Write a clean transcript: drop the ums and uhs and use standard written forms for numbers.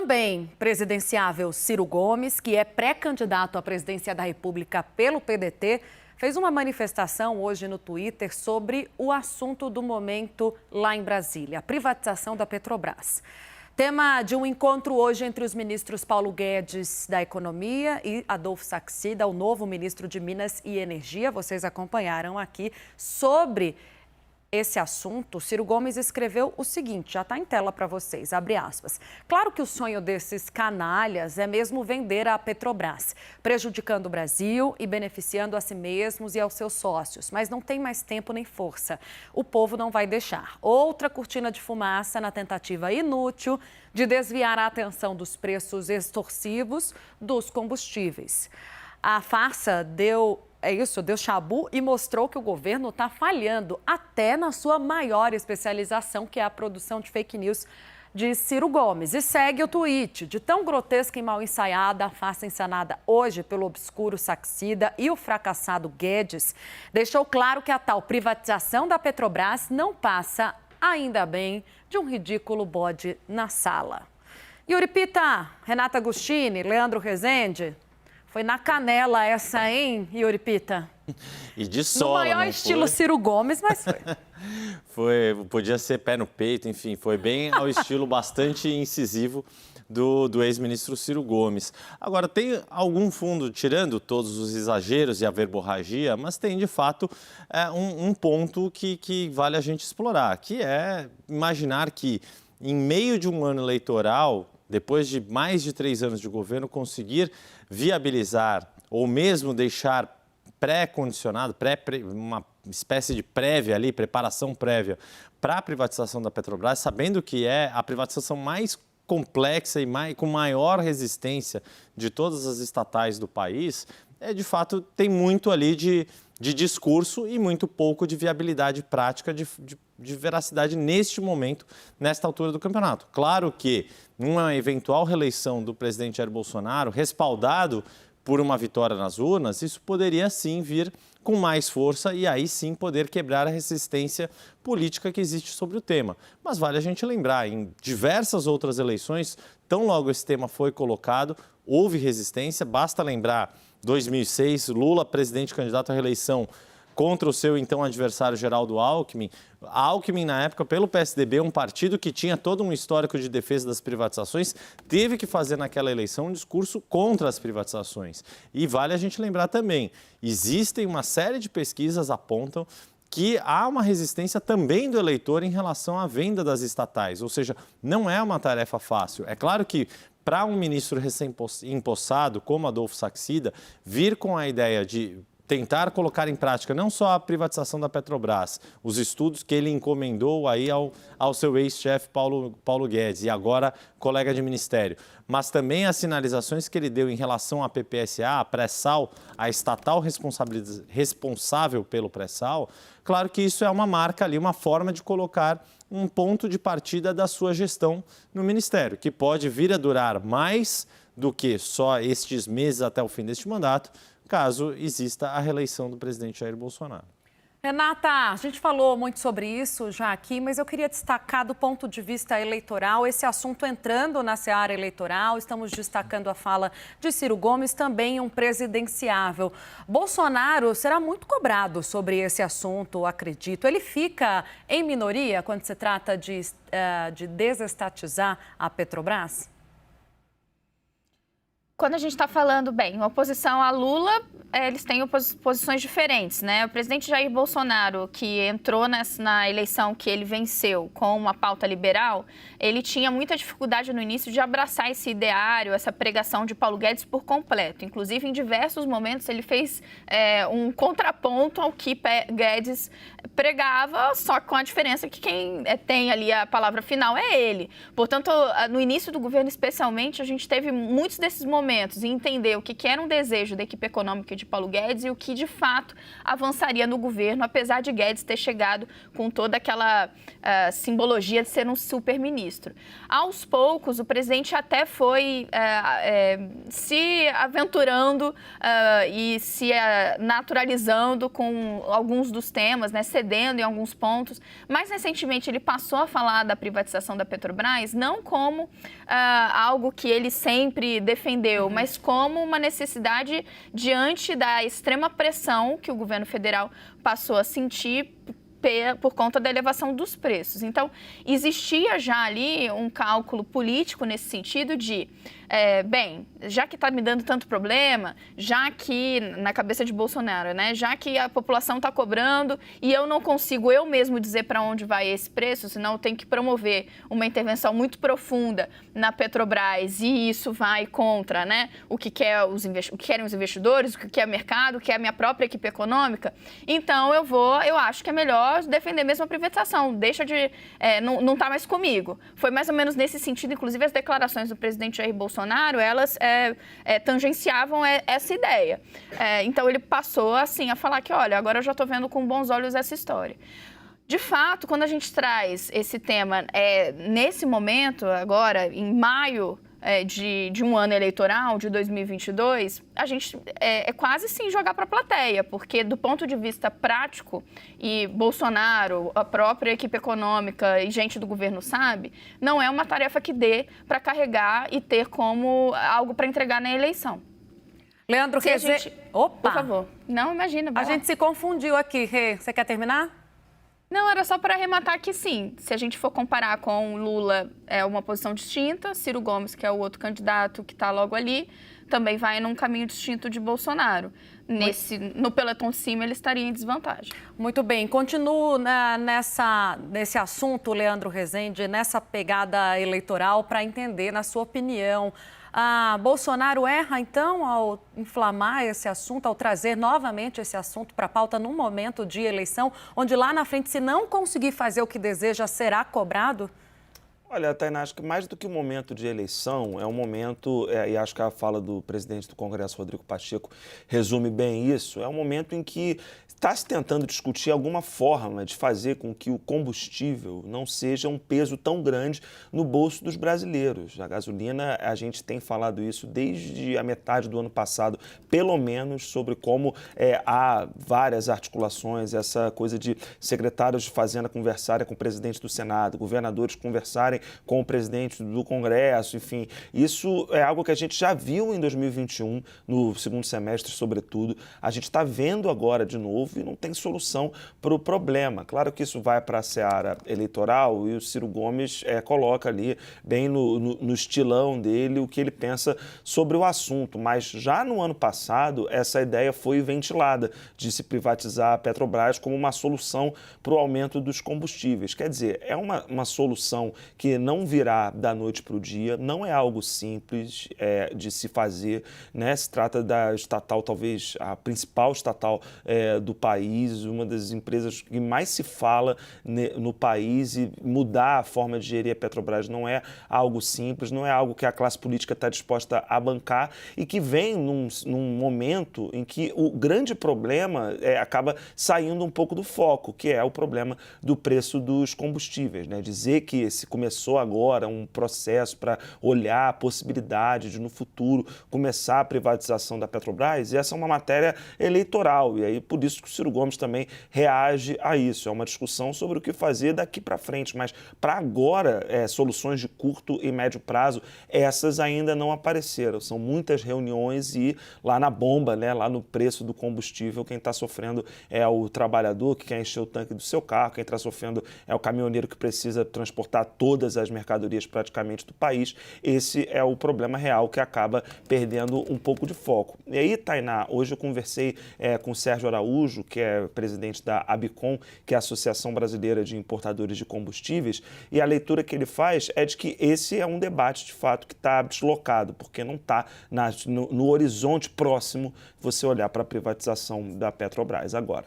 também presidenciável Ciro Gomes, que é pré-candidato à presidência da República pelo PDT, fez uma manifestação hoje no Twitter sobre o assunto do momento lá em Brasília, a privatização da Petrobras. Tema de um encontro hoje entre os ministros Paulo Guedes, da Economia, e Adolfo Saxida, o novo ministro de Minas e Energia. Vocês acompanharam aqui sobre esse assunto. Ciro Gomes escreveu o seguinte, já está em tela para vocês, abre aspas. Claro que o sonho desses canalhas é mesmo vender a Petrobras, prejudicando o Brasil e beneficiando a si mesmos e aos seus sócios, mas não tem mais tempo nem força. O povo não vai deixar. Outra cortina de fumaça na tentativa inútil de desviar a atenção dos preços extorsivos dos combustíveis. A farsa deu chabu e mostrou que o governo está falhando até na sua maior especialização, que é a produção de fake news de Ciro Gomes. E segue o tweet: de tão grotesca e mal ensaiada, a farsa encenada hoje pelo obscuro Saxida e o fracassado Guedes, deixou claro que a tal privatização da Petrobras não passa, ainda bem, de um ridículo bode na sala. Yuri Pita, Renata Agostini, Leandro Rezende. Foi na canela essa, hein, Yuri Pita? E de sola, no maior estilo Ciro Gomes, mas foi. Podia ser pé no peito, enfim, foi bem ao estilo bastante incisivo do ex-ministro Ciro Gomes. Agora, tem algum fundo, tirando todos os exageros e a verborragia, mas tem, de fato, um ponto que vale a gente explorar, que é imaginar que, em meio de um ano eleitoral, depois de mais de 3 anos de governo, conseguir viabilizar ou mesmo deixar pré-condicionado, uma espécie de prévia ali, preparação prévia para a privatização da Petrobras, sabendo que é a privatização mais complexa e com maior resistência de todas as estatais do país, de fato tem muito ali de discurso e muito pouco de viabilidade prática, de veracidade neste momento, nesta altura do campeonato. Claro que uma eventual reeleição do presidente Jair Bolsonaro, respaldado por uma vitória nas urnas, isso poderia sim vir com mais força e aí sim poder quebrar a resistência política que existe sobre o tema. Mas vale a gente lembrar, em diversas outras eleições, tão logo esse tema foi colocado, houve resistência, basta lembrar 2006, Lula, presidente candidato à reeleição contra o seu então adversário Geraldo Alckmin. Alckmin, na época, pelo PSDB, um partido que tinha todo um histórico de defesa das privatizações, teve que fazer naquela eleição um discurso contra as privatizações. E vale a gente lembrar também, existem uma série de pesquisas que apontam que há uma resistência também do eleitor em relação à venda das estatais, ou seja, não é uma tarefa fácil. É claro que para um ministro recém-empossado, como Adolfo Saxida, vir com a ideia de tentar colocar em prática não só a privatização da Petrobras, os estudos que ele encomendou aí ao seu ex-chefe Paulo Guedes e agora colega de ministério, mas também as sinalizações que ele deu em relação à PPSA, a pré-sal, a estatal responsável pelo pré-sal, claro que isso é uma marca ali, uma forma de colocar um ponto de partida da sua gestão no Ministério, que pode vir a durar mais do que só estes meses até o fim deste mandato, caso exista a reeleição do presidente Jair Bolsonaro. Renata, a gente falou muito sobre isso já aqui, mas eu queria destacar do ponto de vista eleitoral, esse assunto entrando na seara eleitoral, estamos destacando a fala de Ciro Gomes, também um presidenciável. Bolsonaro será muito cobrado sobre esse assunto, acredito. Ele fica em minoria quando se trata de desestatizar a Petrobras? Quando a gente está falando, em oposição a Lula, eles têm posições diferentes, né? O presidente Jair Bolsonaro, que entrou na eleição que ele venceu com uma pauta liberal, ele tinha muita dificuldade no início de abraçar esse ideário, essa pregação de Paulo Guedes por completo. Inclusive, em diversos momentos, ele fez um contraponto ao que Guedes pregava, só com a diferença que quem tem ali a palavra final é ele. Portanto, no início do governo, especialmente, a gente teve muitos desses momentos e entender o que era um desejo da equipe econômica de Paulo Guedes e o que, de fato, avançaria no governo, apesar de Guedes ter chegado com toda aquela simbologia de ser um super-ministro. Aos poucos, o presidente até foi se aventurando e se naturalizando com alguns dos temas, né, cedendo em alguns pontos. Mais recentemente, ele passou a falar da privatização da Petrobras, não como algo que ele sempre defendeu, mas como uma necessidade diante da extrema pressão que o governo federal passou a sentir por conta da elevação dos preços. Então, existia já ali um cálculo político nesse sentido de, já que está me dando tanto problema, já que, na cabeça de Bolsonaro, né, já que a população está cobrando e eu não consigo eu mesmo dizer para onde vai esse preço, senão eu tenho que promover uma intervenção muito profunda na Petrobras e isso vai contra, né, o que querem os investidores, o que quer o mercado, o que é a minha própria equipe econômica. Então, eu acho que é melhor defender mesmo a privatização, deixa de, não está mais comigo. Foi mais ou menos nesse sentido, inclusive as declarações do presidente Jair Bolsonaro, elas tangenciavam essa ideia. Então ele passou assim a falar que, olha, agora eu já estou vendo com bons olhos essa história. De fato, quando a gente traz esse tema nesse momento, agora, em maio, de um ano eleitoral, de 2022, a gente quase sim jogar para a plateia, porque do ponto de vista prático, e Bolsonaro, a própria equipe econômica e gente do governo sabe, não é uma tarefa que dê para carregar e ter como algo para entregar na eleição. Leandro Rezende... Opa! Por favor. Não, imagina. A gente se confundiu aqui, Rê. Você quer terminar? Não, era só para arrematar que sim, se a gente for comparar com Lula, é uma posição distinta, Ciro Gomes, que é o outro candidato que está logo ali, também vai num caminho distinto de Bolsonaro. No pelotão de cima, ele estaria em desvantagem. Muito bem. Continuo nesse assunto, Leandro Rezende, nessa pegada eleitoral, para entender, na sua opinião, Bolsonaro erra, então, ao inflamar esse assunto, ao trazer novamente esse assunto para a pauta num momento de eleição, onde lá na frente, se não conseguir fazer o que deseja, será cobrado? Olha, Tainá, acho que mais do que um momento de eleição, é um momento, e acho que a fala do presidente do Congresso, Rodrigo Pacheco, resume bem isso, é um momento em que está se tentando discutir alguma forma de fazer com que o combustível não seja um peso tão grande no bolso dos brasileiros. A gasolina, a gente tem falado isso desde a metade do ano passado, pelo menos, sobre como há várias articulações, essa coisa de secretários de Fazenda conversarem com o presidente do Senado, governadores conversarem com o presidente do Congresso, enfim. Isso é algo que a gente já viu em 2021, no segundo semestre, sobretudo. A gente está vendo agora de novo e não tem solução para o problema. Claro que isso vai para a seara eleitoral e o Ciro Gomes coloca ali, bem no estilão dele, o que ele pensa sobre o assunto. Mas já no ano passado, essa ideia foi ventilada de se privatizar a Petrobras como uma solução para o aumento dos combustíveis. Quer dizer, é uma solução que não virá da noite para o dia, não é algo simples de se fazer, né? Se trata da estatal, talvez a principal estatal do país, uma das empresas que mais se fala no país, e mudar a forma de gerir a Petrobras não é algo simples, não é algo que a classe política está disposta a bancar e que vem num momento em que o grande problema acaba saindo um pouco do foco, que é o problema do preço dos combustíveis, né? Dizer que começou agora um processo para olhar a possibilidade de, no futuro, começar a privatização da Petrobras, e essa é uma matéria eleitoral, e aí por isso que o Ciro Gomes também reage a isso. É uma discussão sobre o que fazer daqui para frente, mas para agora, soluções de curto e médio prazo, essas ainda não apareceram. São muitas reuniões e lá na bomba, né, lá no preço do combustível, quem está sofrendo é o trabalhador que quer encher o tanque do seu carro, quem está sofrendo é o caminhoneiro que precisa transportar todas as mercadorias praticamente do país. Esse é o problema real que acaba perdendo um pouco de foco. E aí, Tainá, hoje eu conversei com o Sérgio Araújo, que é presidente da ABICOM, que é a Associação Brasileira de Importadores de Combustíveis, e a leitura que ele faz é de que esse é um debate, de fato, que está deslocado, porque não está no horizonte próximo você olhar para a privatização da Petrobras agora.